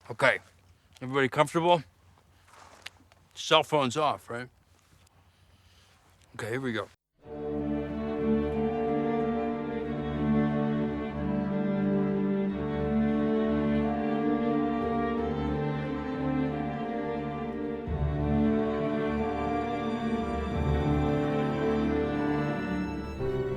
Okay, everybody comfortable? Cell phones off, right? Okay, here we go.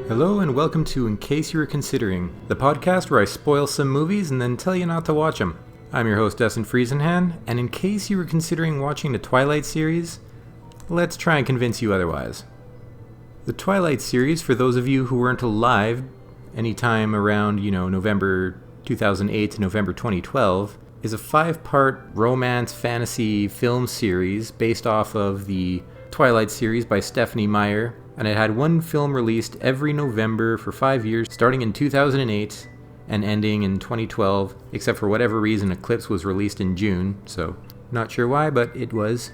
Hello and welcome to In Case You Were Considering, the podcast where I spoil some movies and then tell you not to watch them. I'm your host Dustin Friesenhan, and in case you were considering watching the Twilight series, let's try and convince you otherwise. The Twilight series, for those of you who weren't alive anytime around, November 2008 to November 2012, is a 5-part romance fantasy film series based off of the Twilight series by Stephenie Meyer, and it had one film released every November for 5 years, starting in 2008 and ending in 2012, except for whatever reason Eclipse was released in June, so not sure why, but it was.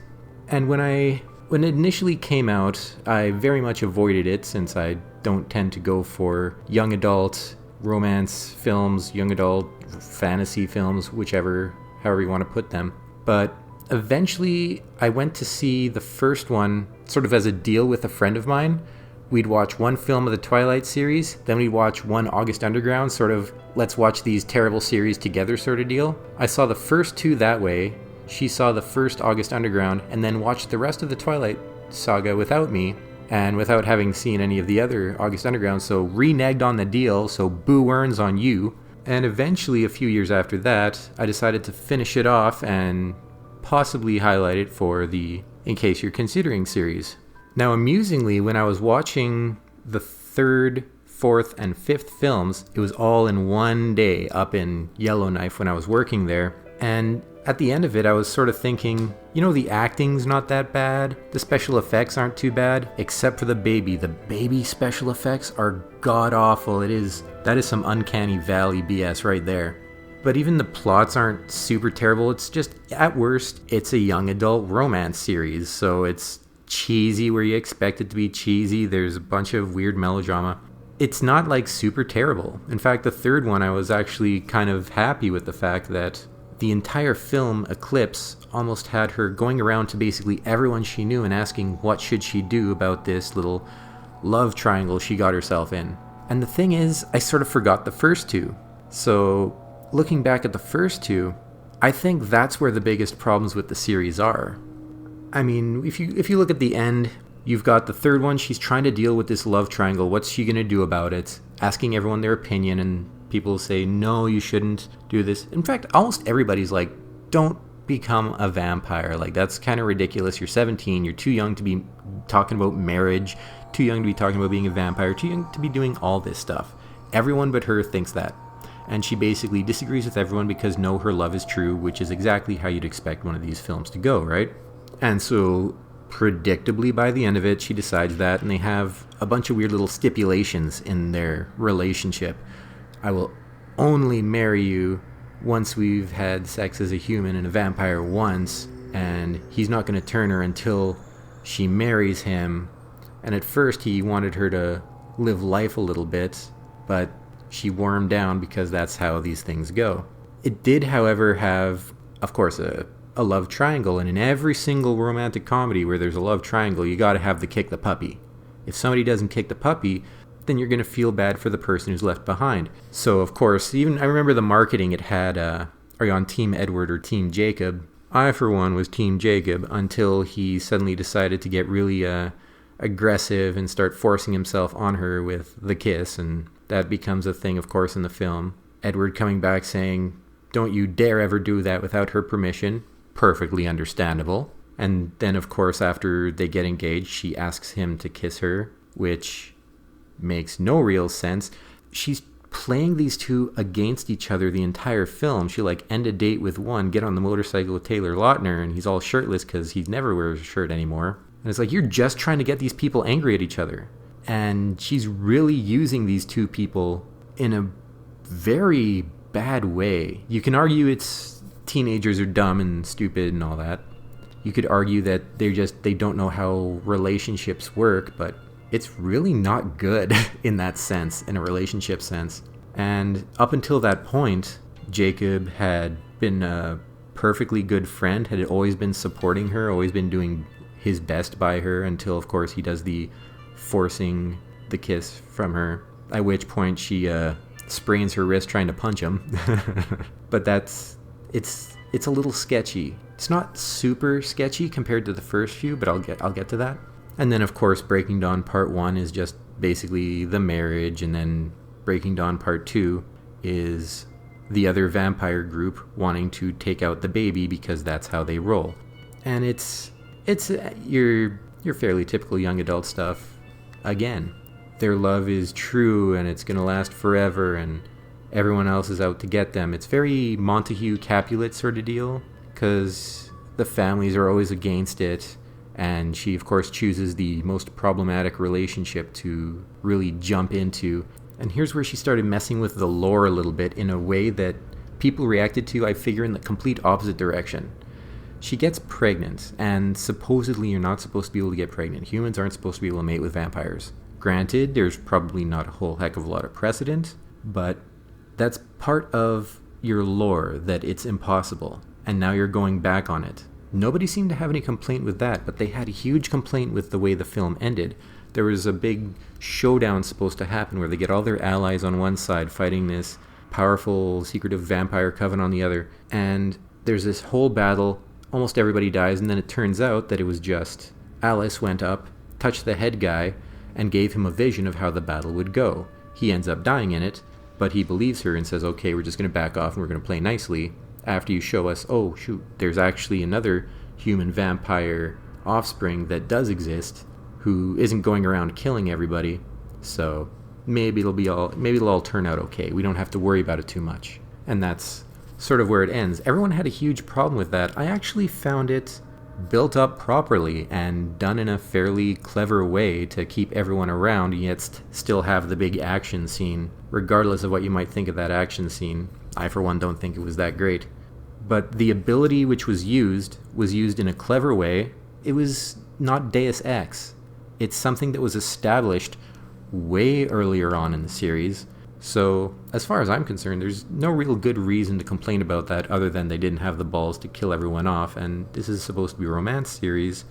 And when it initially came out, I very much avoided it since I don't tend to go for young adult romance films, young adult fantasy films, however you want to put them. But eventually, I went to see the first one sort of as a deal with a friend of mine. We'd watch one film of the Twilight series, then we'd watch one August Underground, sort of let's watch these terrible series together sort of deal. I saw the first two that way. She saw the first August Underground and then watched the rest of the Twilight Saga without me and without having seen any of the other August Underground, so reneged on the deal, so boo earns on you. And eventually, a few years after that, I decided to finish it off and possibly highlight it for the In Case You're Considering series. Now, amusingly, when I was watching the third, fourth, and fifth films, it was all in one day up in Yellowknife when I was working there. And at the end of it, I was sort of thinking, the acting's not that bad. The special effects aren't too bad, except for the baby. The baby special effects are god-awful. That is some uncanny valley BS right there. But even the plots aren't super terrible. It's just, at worst, it's a young adult romance series. So it's cheesy where you expect it to be cheesy. There's a bunch of weird melodrama. It's not like super terrible. In fact, the third one, I was actually kind of happy with the fact that the entire film, Eclipse, almost had her going around to basically everyone she knew and asking what should she do about this little love triangle she got herself in. And the thing is, I sort of forgot the first two. So looking back at the first two, I think that's where the biggest problems with the series are. I mean, if you look at the end, you've got the third one, she's trying to deal with this love triangle. What's she going to do about it? Asking everyone their opinion, and people say, no, you shouldn't do this. In fact, almost everybody's like, don't become a vampire. Like, that's kind of ridiculous. You're 17, you're too young to be talking about marriage, too young to be talking about being a vampire, too young to be doing all this stuff. Everyone but her thinks that. And she basically disagrees with everyone because no, her love is true, which is exactly how you'd expect one of these films to go, right? And so, predictably, by the end of it, she decides that, and they have a bunch of weird little stipulations in their relationship. I will only marry you once we've had sex as a human and a vampire once, and he's not going to turn her until she marries him. And at first, he wanted her to live life a little bit, but she wore him down because that's how these things go. It did, however, have, of course, a love triangle, and in every single romantic comedy where there's a love triangle, you gotta have the kick the puppy. If somebody doesn't kick the puppy, then you're gonna feel bad for the person who's left behind. So, of course, even I remember the marketing, it had, are you on Team Edward or Team Jacob? I, for one, was Team Jacob until he suddenly decided to get really aggressive and start forcing himself on her with the kiss, and that becomes a thing, of course, in the film. Edward coming back saying, don't you dare ever do that without her permission. Perfectly understandable. And then, of course, after they get engaged, she asks him to kiss her, which makes no real sense. She's playing these two against each other the entire film. She'll end a date with one, get on the motorcycle with Taylor Lautner, and he's all shirtless because he never wears a shirt anymore. And it's like, you're just trying to get these people angry at each other. And she's really using these two people in a very bad way. You can argue it's teenagers are dumb and stupid and all that. You could argue that they don't know how relationships work, but it's really not good in that sense, in a relationship sense. And up until that point, Jacob had been perfectly good friend, had always been supporting her, always been doing his best by her, until of course he does the forcing the kiss from her, at which point she sprains her wrist trying to punch him. But it's a little sketchy. It's not super sketchy compared to the first few, but I'll get to that. And then of course Breaking Dawn Part 1 is just basically the marriage, and then Breaking Dawn Part 2 is the other vampire group wanting to take out the baby because that's how they roll. And it's your fairly typical young adult stuff again. Their love is true and it's going to last forever, and everyone else is out to get them. It's very Montague Capulet sort of deal, because the families are always against it, and she of course chooses the most problematic relationship to really jump into. And here's where she started messing with the lore a little bit in a way that people reacted to, I figure, in the complete opposite direction. She gets pregnant, and supposedly you're not supposed to be able to get pregnant. Humans aren't supposed to be able to mate with vampires. Granted, there's probably not a whole heck of a lot of precedent, but that's part of your lore, that it's impossible, and now you're going back on it. Nobody seemed to have any complaint with that, but they had a huge complaint with the way the film ended. There was a big showdown supposed to happen where they get all their allies on one side fighting this powerful, secretive vampire coven on the other, and there's this whole battle, almost everybody dies, and then it turns out that it was just Alice went up, touched the head guy, and gave him a vision of how the battle would go. He ends up dying in it, but he believes her and says, okay, we're just going to back off and we're going to play nicely after you show us, oh shoot, there's actually another human vampire offspring that does exist who isn't going around killing everybody, so maybe it'll all turn out okay. We don't have to worry about it too much. And that's sort of where it ends. Everyone had a huge problem with that. I actually found it built up properly and done in a fairly clever way to keep everyone around, yet still have the big action scene, regardless of what you might think of that action scene. I, for one, don't think it was that great. But the ability which was used in a clever way. It was not Deus Ex. It's something that was established way earlier on in the series. So, as far as I'm concerned, there's no real good reason to complain about that other than they didn't have the balls to kill everyone off, and this is supposed to be a romance series,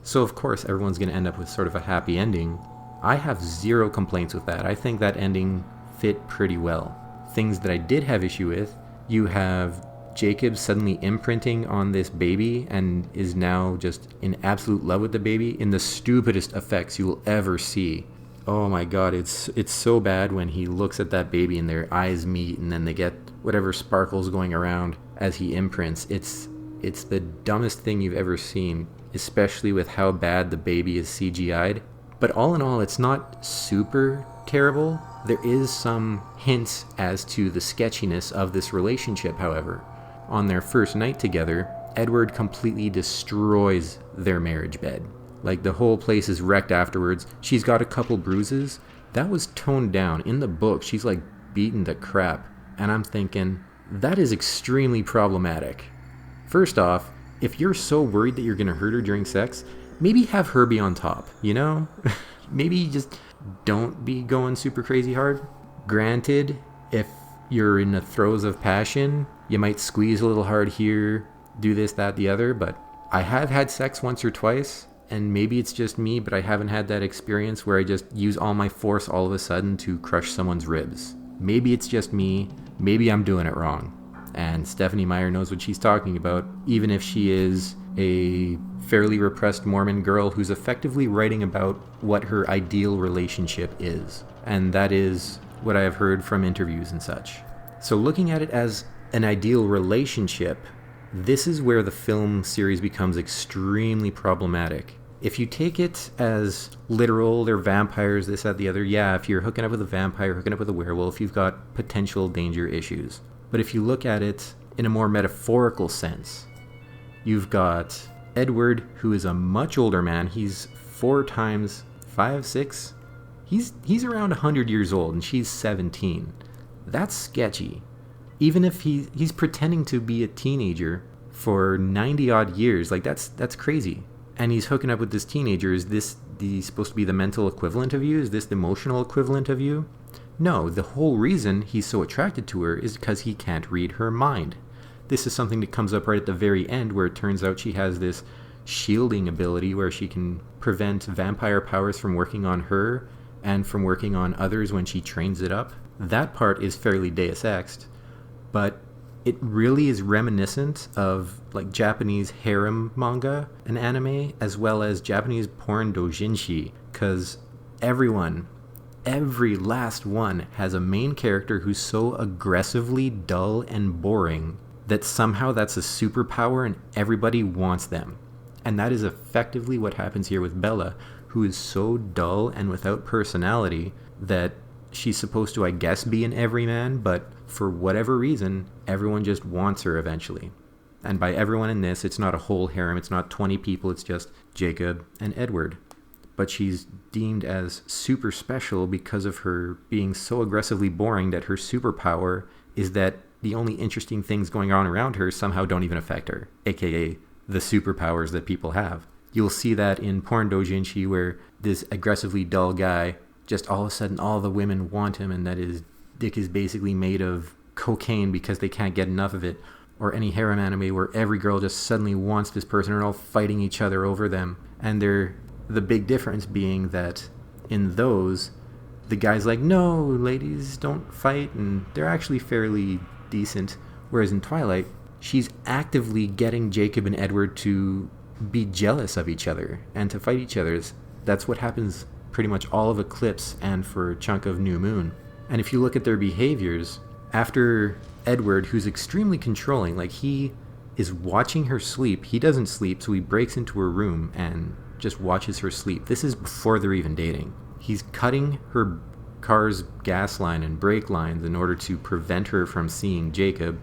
so of course everyone's going to end up with sort of a happy ending. I have zero complaints with that. I think that ending fit pretty well. Things that I did have issue with, you have Jacob suddenly imprinting on this baby and is now just in absolute love with the baby in the stupidest effects you will ever see. Oh my god, it's so bad when he looks at that baby and their eyes meet and then they get whatever sparkles going around as he imprints. It's the dumbest thing you've ever seen, especially with how bad the baby is CGI'd. But all in all, it's not super terrible. There is some hints as to the sketchiness of this relationship, however. On their first night together, Edward completely destroys their marriage bed. Like, the whole place is wrecked afterwards. She's got a couple bruises. That was toned down. In the book, she's like beaten to crap. And I'm thinking, that is extremely problematic. First off, if you're so worried that you're going to hurt her during sex, maybe have her be on top, you know? Maybe just don't be going super crazy hard. Granted, if you're in the throes of passion, you might squeeze a little hard here, do this, that, the other, but I have had sex once or twice, and maybe it's just me, but I haven't had that experience where I just use all my force all of a sudden to crush someone's ribs. Maybe it's just me, maybe I'm doing it wrong. And Stephenie Meyer knows what she's talking about, even if she is a fairly repressed Mormon girl who's effectively writing about what her ideal relationship is. And that is what I have heard from interviews and such. So looking at it as an ideal relationship, this is where the film series becomes extremely problematic. If you take it as literal, they're vampires, this, that, the other, yeah, if you're hooking up with a vampire, hooking up with a werewolf, you've got potential danger issues. But if you look at it in a more metaphorical sense, you've got Edward, who is a much older man. He's 4 times 5, 6. He's around 100 years old, and she's 17. That's sketchy. Even if he's pretending to be a teenager for 90 odd years, like that's crazy. And he's hooking up with this teenager. Is this supposed to be the mental equivalent of you? Is this the emotional equivalent of you? No, the whole reason he's so attracted to her is because he can't read her mind. This is something that comes up right at the very end, where it turns out she has this shielding ability where she can prevent vampire powers from working on her and from working on others when she trains it up. That part is fairly Deus Ex'd, but it really is reminiscent of like Japanese harem manga and anime, as well as Japanese porn doujinshi, because every last one has a main character who's so aggressively dull and boring that somehow that's a superpower and everybody wants them. And that is effectively what happens here with Bella, who is so dull and without personality that she's supposed to, I guess, be an everyman, but for whatever reason, everyone just wants her eventually. And by everyone in this, it's not a whole harem, it's not 20 people, it's just Jacob and Edward. But she's deemed as super special because of her being so aggressively boring that her superpower is that the only interesting things going on around her somehow don't even affect her, aka the superpowers that people have. You'll see that in porn doujinshi, where this aggressively dull guy, just all of a sudden all the women want him, and that his dick is basically made of cocaine because they can't get enough of it. Or any harem anime where every girl just suddenly wants this person and are all fighting each other over them. And the big difference being that in those, the guy's like, no, ladies, don't fight, and they're actually fairly decent. Whereas in Twilight, she's actively getting Jacob and Edward to be jealous of each other and to fight each other. That's what happens pretty much all of Eclipse and for a chunk of New Moon. And if you look at their behaviors, after Edward, who's extremely controlling, like he is watching her sleep. He doesn't sleep, so he breaks into her room and just watches her sleep. This is before they're even dating. He's cutting her car's gas line and brake lines in order to prevent her from seeing Jacob.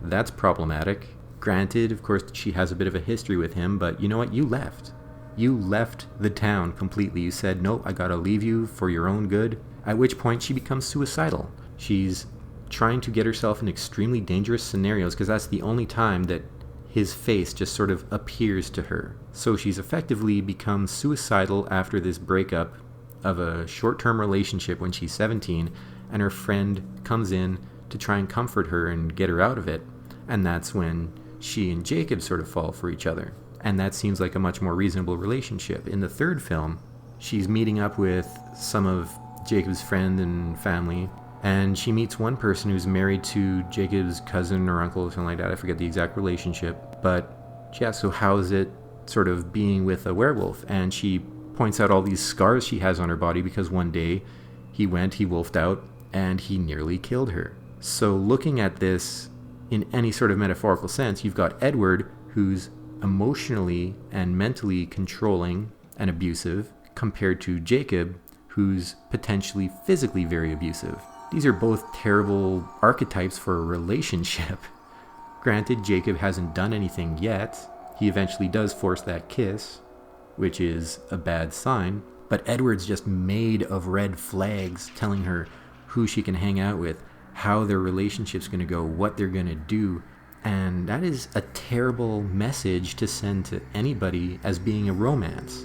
That's problematic. Granted, of course, she has a bit of a history with him, but you know what? You left. You left the town completely. You said, nope, I gotta leave you for your own good. At which point she becomes suicidal. She's trying to get herself in extremely dangerous scenarios because that's the only time that his face just sort of appears to her. So she's effectively become suicidal after this breakup of a short-term relationship when she's 17, and her friend comes in to try and comfort her and get her out of it. And that's when she and Jacob sort of fall for each other. And that seems like a much more reasonable relationship. In the third film, she's meeting up with some of Jacob's friend and family, and she meets one person who's married to Jacob's cousin or uncle or something like that. I forget the exact relationship. But yeah, so how is it sort of being with a werewolf? And she points out all these scars she has on her body because one day he wolfed out and he nearly killed her. So looking at this in any sort of metaphorical sense, you've got Edward, who's emotionally and mentally controlling and abusive, compared to Jacob, who's potentially physically very abusive. These are both terrible archetypes for a relationship. Granted, Jacob hasn't done anything yet. He eventually does force that kiss, which is a bad sign. But Edward's just made of red flags telling her who she can hang out with, how their relationship's going to go, what they're going to do. And that is a terrible message to send to anybody as being a romance.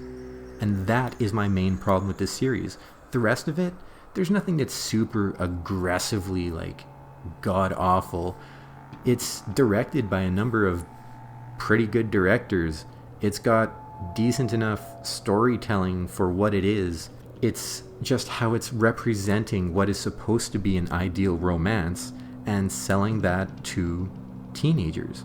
And that is my main problem with this series. The rest of it, there's nothing that's super aggressively, like, god-awful. It's directed by a number of pretty good directors. It's got decent enough storytelling for what it is. It's just how it's representing what is supposed to be an ideal romance and selling that to teenagers.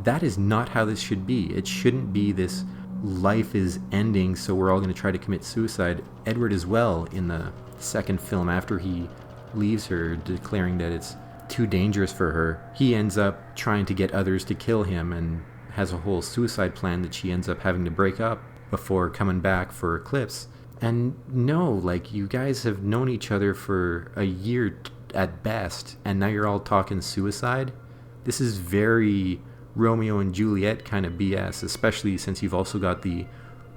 That is not how this should be. It shouldn't be this life is ending, so we're all going to try to commit suicide. Edward as well, in the second film, after he leaves her, declaring that it's too dangerous for her, he ends up trying to get others to kill him and has a whole suicide plan that she ends up having to break up before coming back for Eclipse. And no, like, you guys have known each other for a year at best, and now you're all talking suicide? This is very Romeo and Juliet kind of BS, especially since you've also got the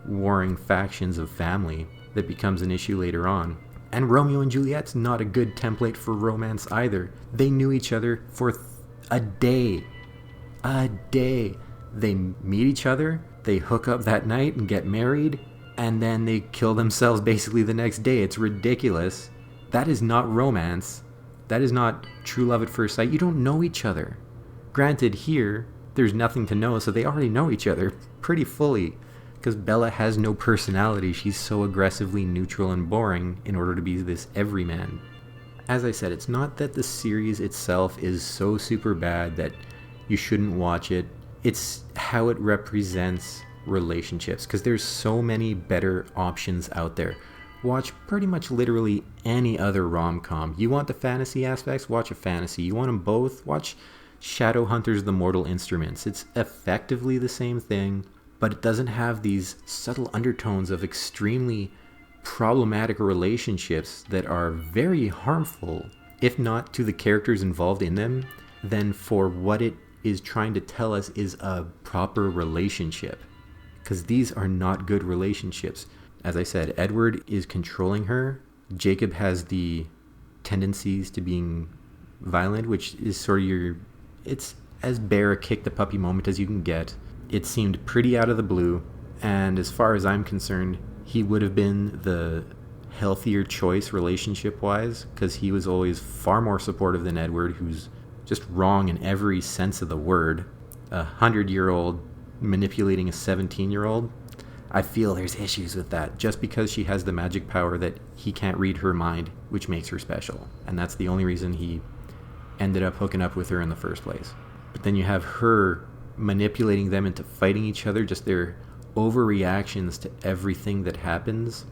warring factions of family that becomes an issue later on. And Romeo and Juliet's not a good template for romance either. They knew each other for a day. A day. They meet each other, they hook up that night and get married, and then they kill themselves basically the next day. It's ridiculous. That is not romance. That is not true love at first sight. You don't know each other. Granted, here, there's nothing to know, so they already know each other pretty fully. Because Bella has no personality. She's so aggressively neutral and boring in order to be this everyman. As I said, it's not that the series itself is so super bad that you shouldn't watch it. It's how it represents relationships, because there's so many better options out there. Watch pretty much literally any other rom-com. You want the fantasy aspects? Watch a fantasy. You want them both? Watch Shadowhunters: The Mortal Instruments. It's effectively the same thing, but it doesn't have these subtle undertones of extremely problematic relationships that are very harmful, if not to the characters involved in them, then for what it is trying to tell us is a proper relationship. Because these are not good relationships. As I said, Edward is controlling her. Jacob has the tendencies to being violent, which is sort of it's as bare a kick the puppy moment as you can get. It seemed pretty out of the blue, and as far as I'm concerned, he would have been the healthier choice relationship-wise, because he was always far more supportive than Edward, who's just wrong in every sense of the word. 100-year-old manipulating a 17-year-old. I feel there's issues with that, just because she has the magic power that he can't read her mind, which makes her special. And that's the only reason he ended up hooking up with her in the first place. But then you have her manipulating them into fighting each other, just their overreactions to everything that happens.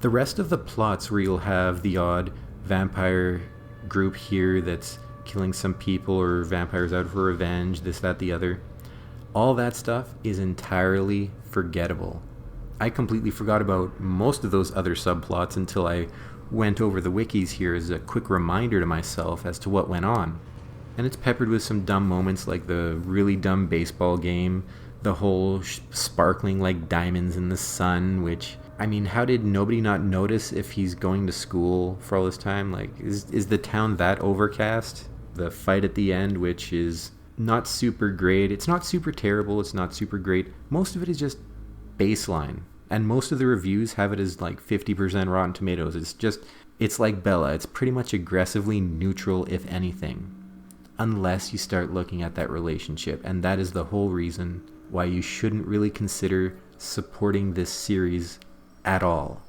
The rest of the plots, where you'll have the odd vampire group here that's killing some people, or vampires out for revenge, this, that, the other, all that stuff is entirely forgettable. I completely forgot about most of those other subplots until I went over the wikis here as a quick reminder to myself as to what went on. And it's peppered with some dumb moments, like the really dumb baseball game, the whole sparkling like diamonds in the sun, which, I mean, how did nobody not notice if he's going to school for all this time? Like, is the town that overcast? The fight at the end, which is not super great. It's not super terrible. It's not super great. Most of it is just baseline. And most of the reviews have it as like 50% Rotten Tomatoes. It's like Bella. It's pretty much aggressively neutral, if anything. Unless you start looking at that relationship. And that is the whole reason why you shouldn't really consider supporting this series at all.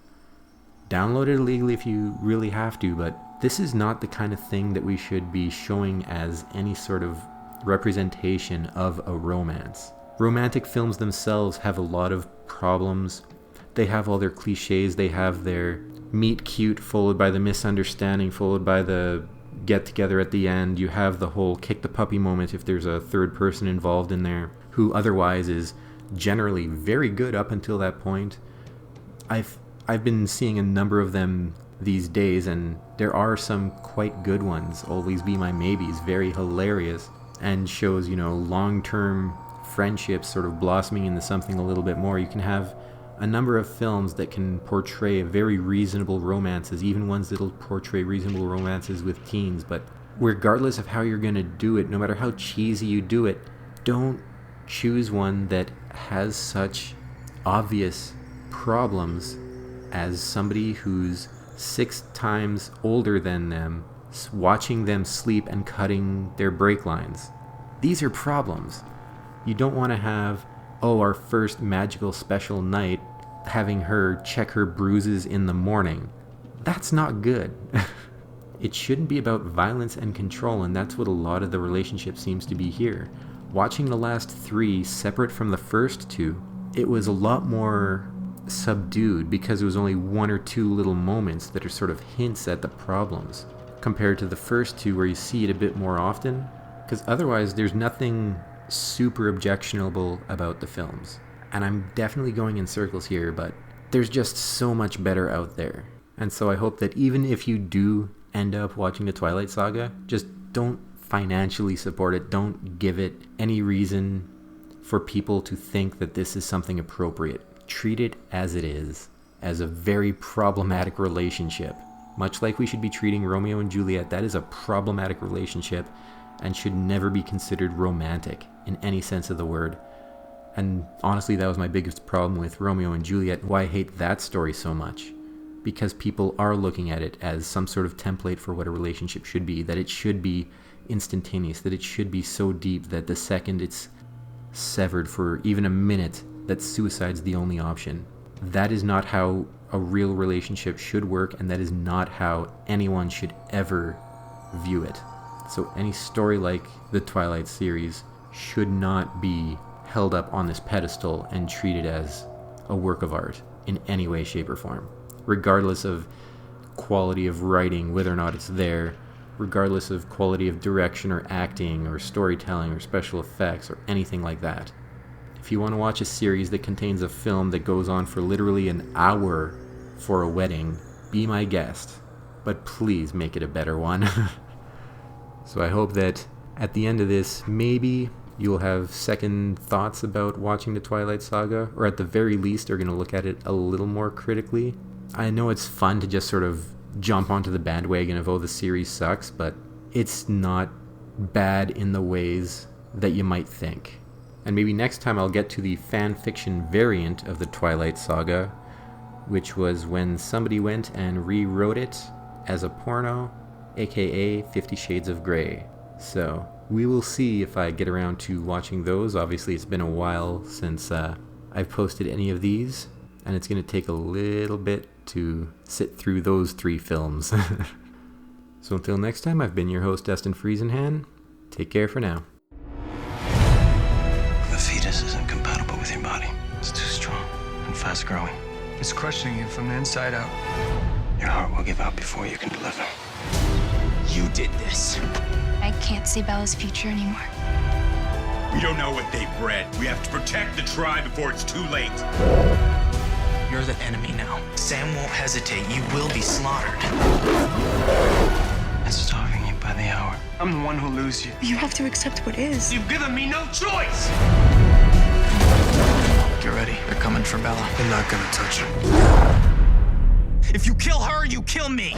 Download it illegally if you really have to, but this is not the kind of thing that we should be showing as any sort of representation of a romance. Romantic films themselves have a lot of problems. They have all their cliches. They have their meet cute followed by the misunderstanding, followed by the get together at the end. You have the whole kick the puppy moment if there's a third person involved in there, who otherwise is generally very good up until that point. I've been seeing a number of them these days, and there are some quite good ones. Always Be My Maybes, very hilarious, and shows, long-term friendships sort of blossoming into something a little bit more. You can have a number of films that can portray very reasonable romances, even ones that'll portray reasonable romances with teens, but regardless of how you're going to do it, no matter how cheesy you do it, don't choose one that has such obvious problems as somebody who's 6 times older than them, watching them sleep and cutting their brake lines. These are problems. You don't want to have, our first magical special night, having her check her bruises in the morning. That's not good. It shouldn't be about violence and control, and that's what a lot of the relationship seems to be here. Watching the last 3 separate from the first 2, it was a lot more subdued because it was only 1 or 2 little moments that are sort of hints at the problems, compared to the first 2 where you see it a bit more often, because otherwise there's nothing super objectionable about the films. And I'm definitely going in circles here, but there's just so much better out there. And so I hope that even if you do end up watching the Twilight Saga, just don't financially support it. Don't give it any reason for people to think that this is something appropriate. Treat it as it is, as a very problematic relationship. Much like we should be treating Romeo and Juliet, that is a problematic relationship and should never be considered romantic in any sense of the word. And honestly, that was my biggest problem with Romeo and Juliet, why I hate that story so much. Because people are looking at it as some sort of template for what a relationship should be, that it should be instantaneous, that it should be so deep that the second it's severed for even a minute, that suicide's the only option. That is not how a real relationship should work, and that is not how anyone should ever view it. So any story like the Twilight series should not be held up on this pedestal and treated as a work of art in any way, shape, or form, regardless of quality of writing, whether or not it's there, regardless of quality of direction or acting or storytelling or special effects or anything like that. If you want to watch a series that contains a film that goes on for literally an hour for a wedding, be my guest, but please make it a better one. So I hope that at the end of this, maybe you'll have second thoughts about watching the Twilight Saga, or at the very least are going to look at it a little more critically. I know it's fun to just sort of jump onto the bandwagon of, oh, the series sucks, but it's not bad in the ways that you might think. And maybe next time I'll get to the fan fiction variant of the Twilight Saga, which was when somebody went and rewrote it as a porno, aka 50 Shades of Grey. So we will see if I get around to watching those. Obviously it's been a while since I've posted any of these, and it's going to take a little bit to sit through those 3 films. So until next time, I've been your host, Dustin Friesenhan. Take care for now. The fetus isn't compatible with your body. It's too strong and fast growing. It's crushing you from the inside out. Your heart will give out before you can deliver. You did this. I can't see Bella's future anymore. We don't know what they bred. We have to protect the tribe before it's too late. You're the enemy now. Sam won't hesitate. You will be slaughtered. It's starving you by the hour. I'm the one who loses you. You have to accept what is. You've given me no choice! Get ready. They're coming for Bella. I'm not gonna touch her. If you kill her, you kill me.